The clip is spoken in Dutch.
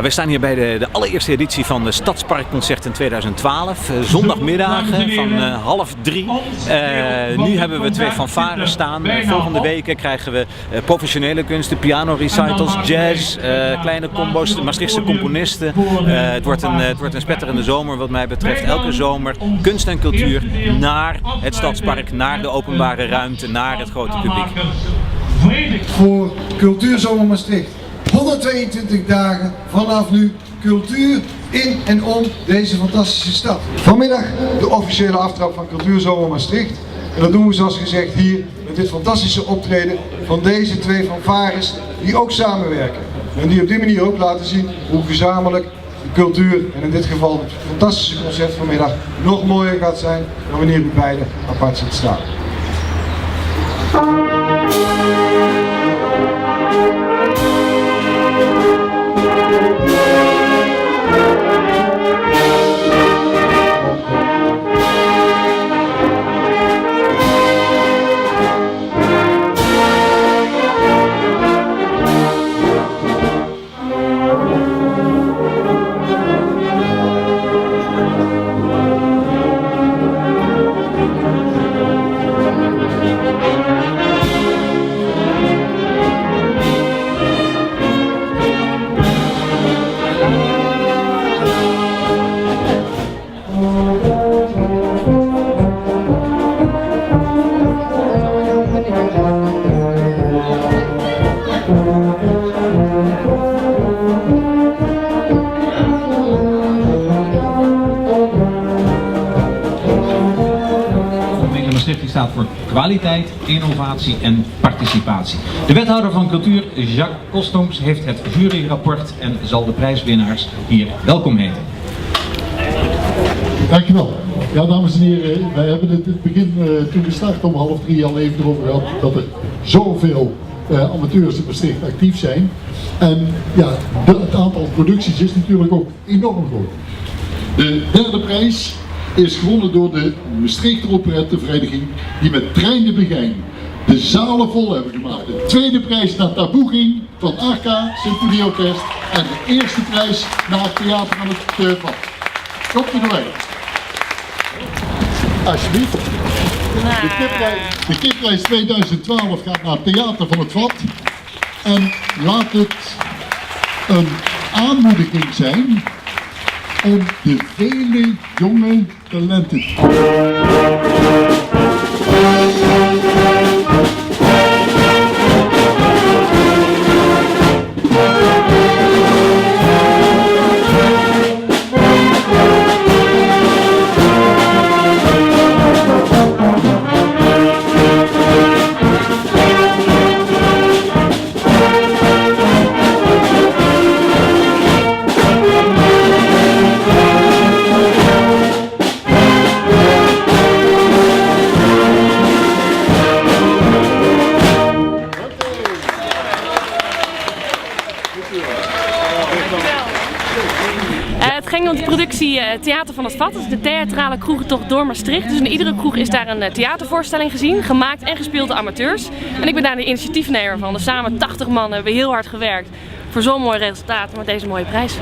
Ja, we staan hier bij de allereerste editie van de Stadsparkconcerten 2012. Zondagmiddagen van 2:30. Nu hebben we 2 fanfares staan. Volgende weken krijgen we professionele kunsten, piano recitals, jazz, kleine combo's, de Maastrichtse componisten. Het wordt een spetterende zomer wat mij betreft. Elke zomer kunst en cultuur naar het Stadspark, naar de openbare ruimte, naar het grote publiek. Voor Cultuurzomer Maastricht. 122 dagen vanaf nu cultuur in en om deze fantastische stad. Vanmiddag de officiële aftrap van Cultuurzomer Maastricht. En dat doen we zoals gezegd hier met dit fantastische optreden van deze 2 fanfares die ook samenwerken. En die op die manier ook laten zien hoe gezamenlijk de cultuur, en in dit geval het fantastische concert vanmiddag, nog mooier gaat zijn dan wanneer u beide apart zit staan. Die staat voor kwaliteit, innovatie en participatie. De wethouder van cultuur, Jacques Kostoms, heeft het juryrapport en zal de prijswinnaars hier welkom heten. Dankjewel. Ja, dames en heren, wij hebben het begin toen we starten om 2:30 al even erover gehad dat er zoveel amateurs in Maastricht actief zijn. En ja, het aantal producties is natuurlijk ook enorm groot. De derde prijs is gewonnen door de Maastrichter Operettevereniging, die met Trein de Begijn de zalen vol hebben gemaakt. De tweede prijs naar Taboe ging van Arca Symfonieorkest en de eerste prijs naar het Theater van het Vat. Komt u erbij. Alsjeblieft. De kipprijs 2012 gaat naar het Theater van het Vat. En laat het een aanmoediging zijn om de vele jonge talenten. Het ging om de productie Theater van het Vat. Dat is de theatrale kroegentocht door Maastricht. Dus in iedere kroeg is daar een theatervoorstelling gezien, gemaakt en gespeeld door amateurs. En ik ben daar de initiatiefnemer van. Dus samen 80 man hebben we heel hard gewerkt voor zo'n mooi resultaat met deze mooie prijs.